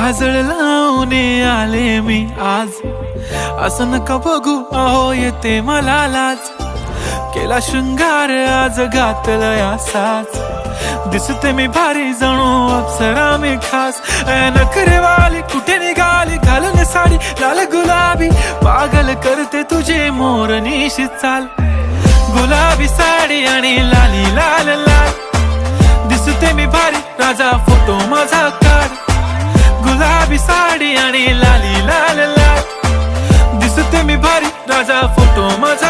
काजळ लावून आले मी आज, असं नका बघू अहो येते मला लाज. केला शृंगार आज घातलाय असाच, दिसते मी भारी जणू अप्सरा मी खास. नखरेवाली कुठे निघाली घालून साडी लाल गुलाबी, पागल करते तुझे मोरनीशी चाल. गुलाबी साडी आणि लाली लाल लाल, दिसते मी भारी राजा फोटो माझा काढ. गुलाबी साडी आणि लाली लाल लाल, दिसते मी भारी राजा फोटो माझा